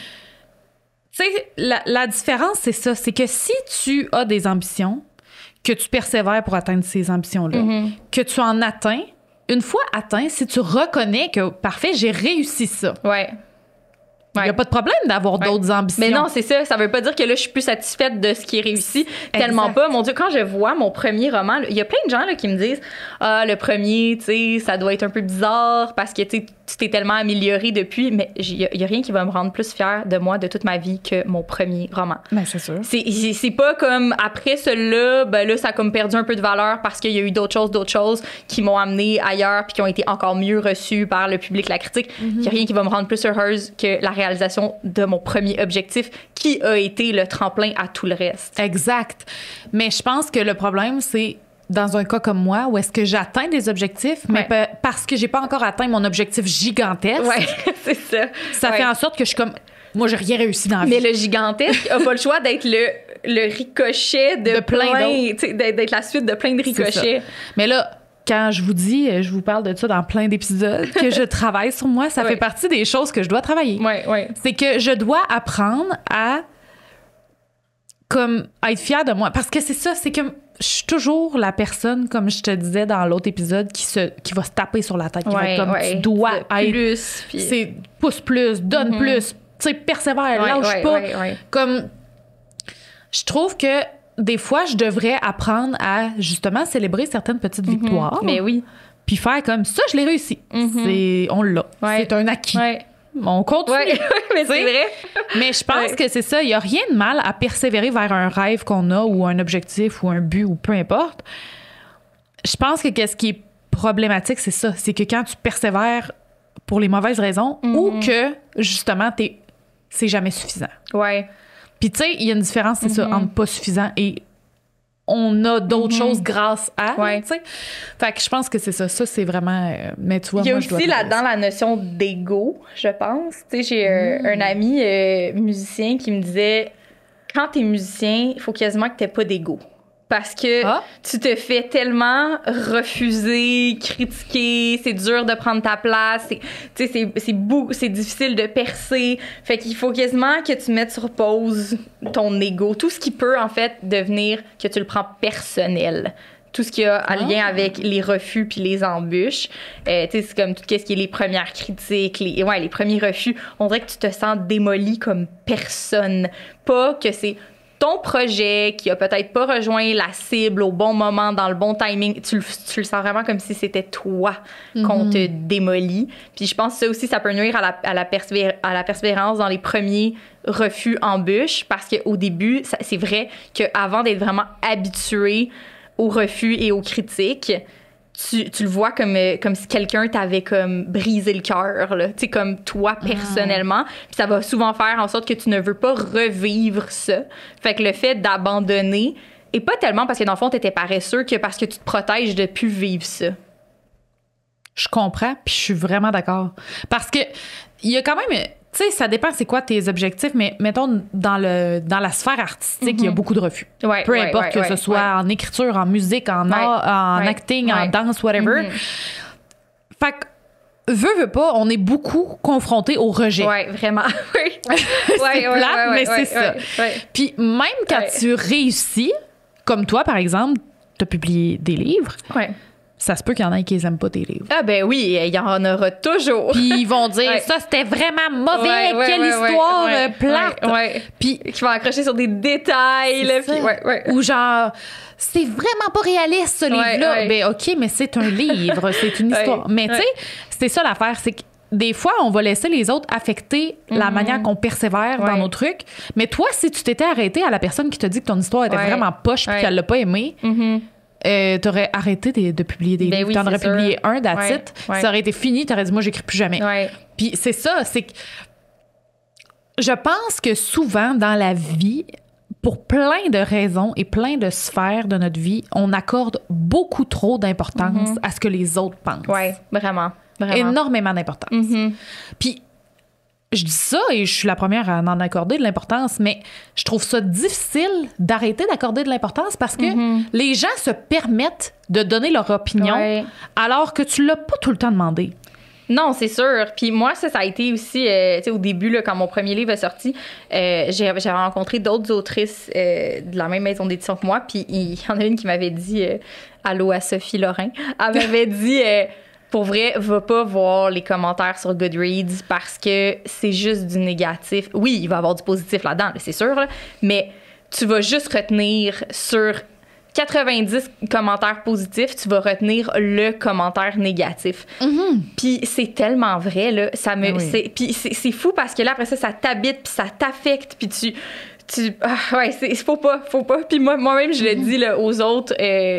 tu sais, la différence, c'est ça. C'est que si tu as des ambitions, que tu persévères pour atteindre ces ambitions-là, que tu en atteins, une fois atteint, si tu reconnais que, parfait, j'ai réussi ça. Ouais. Il n'y a pas de problème d'avoir d'autres ambitions. Mais non, c'est ça. Ça veut pas dire que là, je suis plus satisfaite de ce qui est réussi. Tellement pas. Mon Dieu, quand je vois mon premier roman, il y a plein de gens là, qui me disent « Ah, le premier, tu sais, ça doit être un peu bizarre parce que tu t'es tellement amélioré depuis. » Mais il y a rien qui va me rendre plus fière de moi de toute ma vie que mon premier roman. Ben, c'est sûr. C'est pas comme après celui-là, ben là, ça a comme perdu un peu de valeur parce qu'il y a eu d'autres choses qui m'ont amené ailleurs puis qui ont été encore mieux reçues par le public, la critique. Il y a rien qui va me rendre plus heureuse que la réalisation de mon premier objectif qui a été le tremplin à tout le reste. Exact. Mais je pense que le problème, c'est dans un cas comme moi, où est-ce que j'atteins des objectifs, mais parce que j'ai pas encore atteint mon objectif gigantesque. Ouais, c'est ça. Ça fait en sorte que je suis comme... Moi, j'ai rien réussi dans la vie. Mais le gigantesque a pas le choix d'être le ricochet de plein d'autres. D'être la suite de plein de ricochets. Mais là... Quand je vous dis, je vous parle de ça dans plein d'épisodes, que je travaille sur moi, ça fait partie des choses que je dois travailler. C'est que je dois apprendre à comme être fière de moi. Parce que c'est ça, c'est que je suis toujours la personne, comme je te disais dans l'autre épisode, qui va se taper sur la tête. Qui va être comme, tu dois être... Plus. Puis... C'est pousse plus, donne plus, tu sais, persévère, lâche pas. Comme, je trouve que des fois, je devrais apprendre à, justement, célébrer certaines petites victoires. Mais oui. Puis faire comme ça, je l'ai réussi. On l'a. C'est un acquis. On continue. Mais c'est vrai. Mais je pense que c'est ça. Il n'y a rien de mal à persévérer vers un rêve qu'on a ou un objectif ou un but ou peu importe. Je pense que ce qui est problématique, c'est ça. C'est que quand tu persévères pour les mauvaises raisons ou que, justement, c'est jamais suffisant. Ouais. Puis, tu sais, il y a une différence, c'est ça, entre pas suffisant et on a d'autres choses grâce à. Tu sais. Fait que je pense que c'est ça. Ça, c'est vraiment. Mais tu vois, il y a aussi là-dedans la notion d'ego, je pense. Tu sais, j'ai un ami musicien qui me disait quand t'es musicien, il faut quasiment que t'aies pas d'ego. Parce que tu te fais tellement refuser, critiquer, c'est dur de prendre ta place, c'est difficile de percer. Fait qu'il faut quasiment que tu mettes sur pause ton ego. Tout ce qui peut, en fait, devenir que tu le prends personnel. Tout ce qui a un lien avec les refus puis les embûches. C'est comme tout ce qui est les premières critiques, les premiers refus. On dirait que tu te sens démoli comme personne. Pas que c'est ton projet qui a peut-être pas rejoint la cible au bon moment, dans le bon timing, tu le sens vraiment comme si c'était toi qu'on te démolit. Puis je pense que ça aussi, ça peut nuire à la persévérance dans les premiers refus, embûches, parce qu'au début, c'est vrai qu'avant d'être vraiment habitué aux refus et aux critiques, tu le vois comme si quelqu'un t'avait comme brisé le cœur, là, tu sais, comme toi personnellement. Puis ça va souvent faire en sorte que tu ne veux pas revivre ça. Fait que le fait d'abandonner, et pas tellement parce que dans le fond, t'étais paresseux, que parce que tu te protèges de plus vivre ça. Je comprends, puis je suis vraiment d'accord. Parce que il y a quand même... Tu sais, ça dépend c'est quoi tes objectifs, mais mettons, dans la sphère artistique, il y a beaucoup de refus. Ouais, peu importe que ce soit en écriture, en musique, en art, en acting, en danse, whatever. Fait que, veux pas, on est beaucoup confrontés au rejet. Ouais, vraiment. Oui. C'est plate, mais c'est ça. Puis même quand tu réussis, comme toi, par exemple, t'as publié des livres... Ça se peut qu'il y en ait qui les aiment pas, tes livres. Ah ben oui, il y en aura toujours. Puis ils vont dire, ça, c'était vraiment mauvais, quelle histoire plate. Puis qui vont accrocher sur des détails. Là, puis, Ou genre, c'est vraiment pas réaliste, ce livre-là. Ben OK, mais c'est un livre, c'est une histoire. Mais tu sais, c'est ça l'affaire, c'est que des fois, on va laisser les autres affecter la manière qu'on persévère dans nos trucs. Mais toi, si tu t'étais arrêté à la personne qui te dit que ton histoire était vraiment poche puis qu'elle l'a pas aimé... t'aurais arrêté de publier des livres. T'en aurais publié un, that's it. Ça aurait été fini, t'aurais dit, moi, j'écris plus jamais. Puis c'est ça, c'est que je pense que souvent, dans la vie, pour plein de raisons et plein de sphères de notre vie, on accorde beaucoup trop d'importance à ce que les autres pensent. Oui, vraiment. Énormément d'importance. Puis je dis ça et je suis la première à en accorder de l'importance, mais je trouve ça difficile d'arrêter d'accorder de l'importance parce que les gens se permettent de donner leur opinion alors que tu l'as pas tout le temps demandé. Non, c'est sûr. Puis moi, ça a été aussi, tu sais, au début, là, quand mon premier livre est sorti, j'avais rencontré d'autres autrices de la même maison d'édition que moi, puis il y en a une qui m'avait dit, allô à Sophie Lorrain, elle m'avait dit... pour vrai, va pas voir les commentaires sur Goodreads parce que c'est juste du négatif. Oui, il va y avoir du positif là-dedans, là, c'est sûr, là, mais tu vas juste retenir sur 90 commentaires positifs, tu vas retenir le commentaire négatif. Puis c'est tellement vrai, là. Puis c'est fou parce que là, après ça t'habite, puis ça t'affecte, puis faut pas. Puis moi-même, je le dis là, aux autres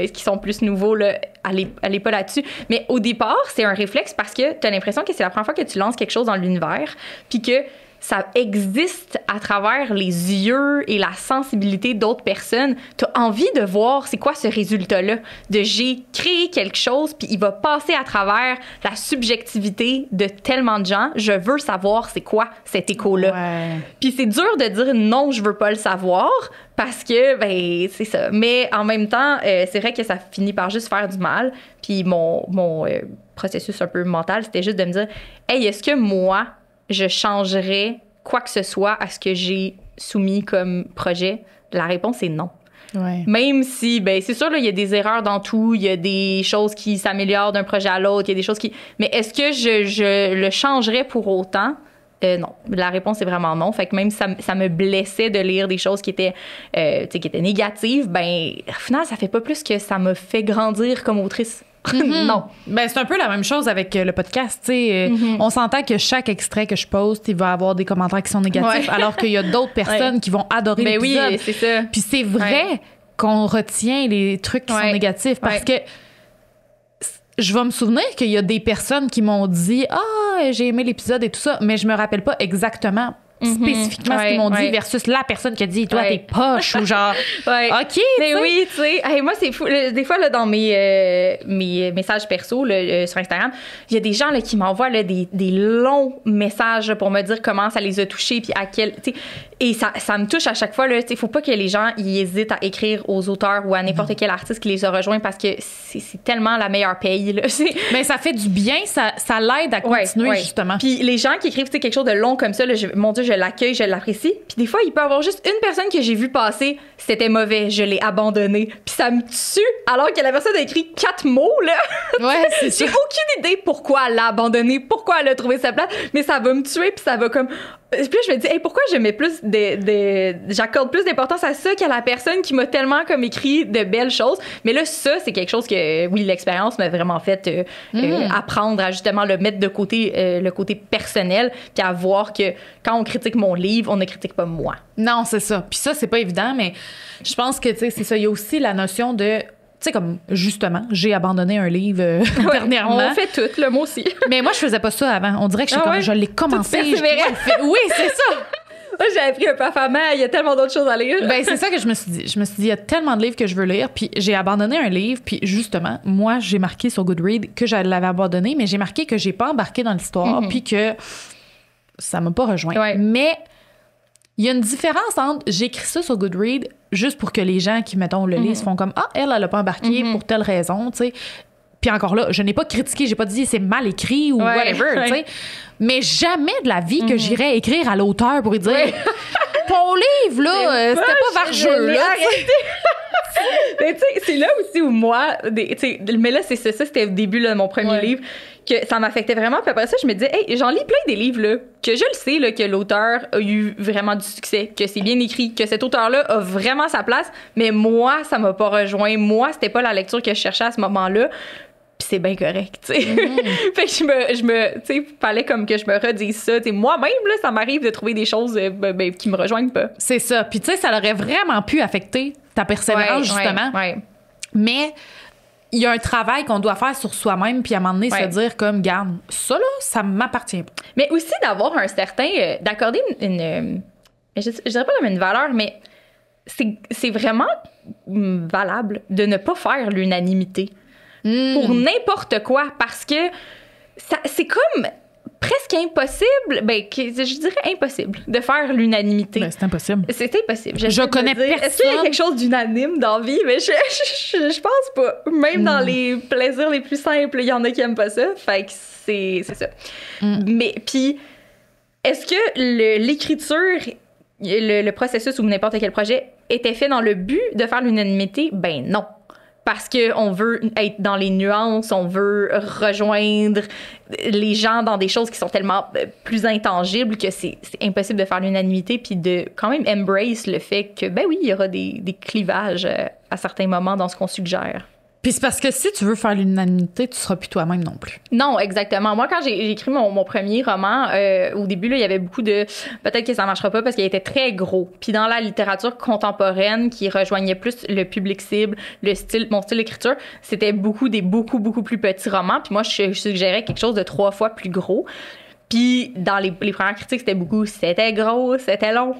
qui sont plus nouveaux, là, allez pas là-dessus. Mais au départ, c'est un réflexe parce que t'as l'impression que c'est la première fois que tu lances quelque chose dans l'univers, puis que ça existe à travers les yeux et la sensibilité d'autres personnes. T'as envie de voir c'est quoi ce résultat-là, de j'ai créé quelque chose, puis il va passer à travers la subjectivité de tellement de gens. Je veux savoir c'est quoi cet écho-là. Puis c'est dur de dire non, je veux pas le savoir, parce que, ben, c'est ça. Mais en même temps, c'est vrai que ça finit par juste faire du mal. Puis mon processus un peu mental, c'était juste de me dire, hey, est-ce que moi, je changerais quoi que ce soit à ce que j'ai soumis comme projet? La réponse est non. Même si, ben, c'est sûr, il y a des erreurs dans tout, il y a des choses qui s'améliorent d'un projet à l'autre, il y a des choses qui... Mais est-ce que je le changerais pour autant? Non. La réponse est vraiment non. Fait que même si ça me blessait de lire des choses qui étaient négatives, ben, au final, ça fait pas plus que ça me fait grandir comme autrice. Non. Ben, c'est un peu la même chose avec le podcast. On s'entend que chaque extrait que je poste, il va avoir des commentaires qui sont négatifs, alors qu'il y a d'autres personnes qui vont adorer l'épisode. Oui, c'est ça. Puis c'est vrai qu'on retient les trucs qui sont négatifs parce que je vais me souvenir qu'il y a des personnes qui m'ont dit « Ah, j'ai aimé l'épisode et tout ça », mais je me rappelle pas exactement spécifiquement ce qu'ils m'ont dit versus la personne qui a dit toi t'es poche ou genre OK, mais oui, tu sais, hey, moi c'est fou des fois là dans mes messages perso là, sur Instagram, il y a des gens là qui m'envoient là, des longs messages pour me dire comment ça les a touchés puis à quel, tu sais, et ça me touche à chaque fois là, tu sais, faut pas que les gens ils hésitent à écrire aux auteurs ou à n'importe quel artiste qui les a rejoints parce que c'est tellement la meilleure paye là. Mais ça fait du bien, ça l'aide à continuer justement. Puis les gens qui écrivent quelque chose de long comme ça là, mon Dieu, je l'accueille, je l'apprécie. Puis des fois, il peut y avoir juste une personne que j'ai vu passer, c'était mauvais, je l'ai abandonné. Puis ça me tue, alors que la personne a écrit 4 mots, là. C'est j'ai aucune idée pourquoi elle l'a abandonné, pourquoi elle a trouvé sa place, mais ça va me tuer, puis ça va comme... Puis là, je me dis, hey, pourquoi je mets plus j'accorde plus d'importance à ça qu'à la personne qui m'a tellement comme écrit de belles choses. Mais là, ça, c'est quelque chose que, oui, l'expérience m'a vraiment fait apprendre à justement le mettre de côté, le côté personnel, puis à voir que quand on critique mon livre, on ne critique pas moi. Non, c'est ça. Puis ça, c'est pas évident, mais je pense que, tu sais, c'est ça. Il y a aussi la notion de... sais, comme, justement, j'ai abandonné un livre dernièrement. On fait tout, le mot aussi. Mais moi, je faisais pas ça avant. On dirait que je l'ai commencé. Oui, c'est ça. Moi, j'ai appris un peu à femme, il y a tellement d'autres choses à lire. Ben, c'est ça que je me suis dit. Je me suis dit, il y a tellement de livres que je veux lire. Puis j'ai abandonné un livre. Puis justement, moi, j'ai marqué sur Goodreads que je l'avais abandonné, mais j'ai marqué que j'ai pas embarqué dans l'histoire. Puis que ça m'a pas rejoint. Ouais. Mais il y a une différence entre j'écris ça sur Goodreads juste pour que les gens qui, mettons, le lisent font comme elle a pas embarqué pour telle raison, tu sais. Puis encore là, je n'ai pas critiqué, j'ai pas dit c'est mal écrit ou whatever, tu sais. Mais jamais de la vie que j'irais écrire à l'auteur pour lui dire ton livre, là, c'était pas vargeux, là. Mais tu sais, c'est là aussi où moi, mais là, c'est ça, c'était au début de mon premier livre, que ça m'affectait vraiment. Puis après ça, je me disais, hey, j'en lis plein des livres, là, que je le sais, là, que l'auteur a eu vraiment du succès, que c'est bien écrit, que cet auteur-là a vraiment sa place, mais moi, ça m'a pas rejoint. Moi, c'était pas la lecture que je cherchais à ce moment-là. Puis c'est bien correct, tu sais. Fait que tu sais, fallait comme que je me redise ça. Tu sais, moi-même, là, ça m'arrive de trouver des choses qui me rejoignent pas. C'est ça. Puis tu sais, ça aurait vraiment pu affecter ta persévérance, justement. Ouais. Mais il y a un travail qu'on doit faire sur soi-même, puis à un moment donné, se dire comme, garde, ça, là, ça m'appartient pas. Mais aussi d'avoir un certain... d'accorder une je dirais pas comme une valeur, mais c'est vraiment valable de ne pas faire l'unanimité. Pour n'importe quoi, parce que c'est comme presque impossible, je dirais impossible de faire l'unanimité. Ben, c'est impossible. C'est impossible. Je connais personne. Est-ce qu'il y a quelque chose d'unanime dans la vie? Mais je pense pas. Même dans les plaisirs les plus simples, il y en a qui aiment pas ça. Fait que c'est ça. Mais puis, est-ce que l'écriture, le processus ou n'importe quel projet était fait dans le but de faire l'unanimité? Ben non. Parce qu'on veut être dans les nuances, on veut rejoindre les gens dans des choses qui sont tellement plus intangibles que c'est impossible de faire l'unanimité, puis de quand même embrace le fait que, ben oui, il y aura des clivages à certains moments dans ce qu'on suggère. Puis c'est parce que si tu veux faire l'unanimité, tu seras plus toi-même non plus. Non, exactement. Moi, quand j'ai écrit mon premier roman, au début, là, il y avait beaucoup de... Peut-être que ça marchera pas parce qu'il était très gros. Puis dans la littérature contemporaine qui rejoignait plus le public cible, mon style d'écriture, c'était beaucoup plus petits romans. Puis moi, je suggérais quelque chose de 3 fois plus gros. Puis dans les premières critiques, c'était gros, c'était long.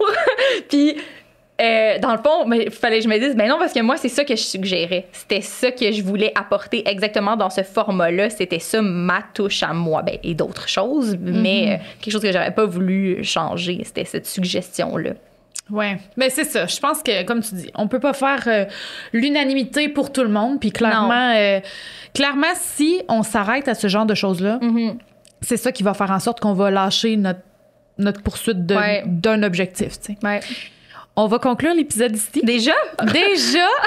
Puis... dans le fond, il fallait que je me dise, ben non, parce que moi, c'est ça que je suggérais. C'était ça que je voulais apporter exactement dans ce format-là. C'était ça, ma touche à moi. Ben, et d'autres choses, mais quelque chose que j'aurais pas voulu changer. C'était cette suggestion-là. Ouais, mais c'est ça. Je pense que, comme tu dis, on peut pas faire l'unanimité pour tout le monde. Puis clairement, si on s'arrête à ce genre de choses-là, c'est ça qui va faire en sorte qu'on va lâcher notre poursuite d'un objectif, tu sais. Ouais. On va conclure l'épisode ici. Déjà,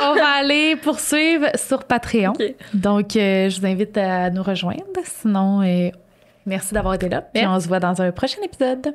on va aller poursuivre sur Patreon. Okay. Donc, je vous invite à nous rejoindre. Sinon, merci d'avoir été là. Puis on se voit dans un prochain épisode.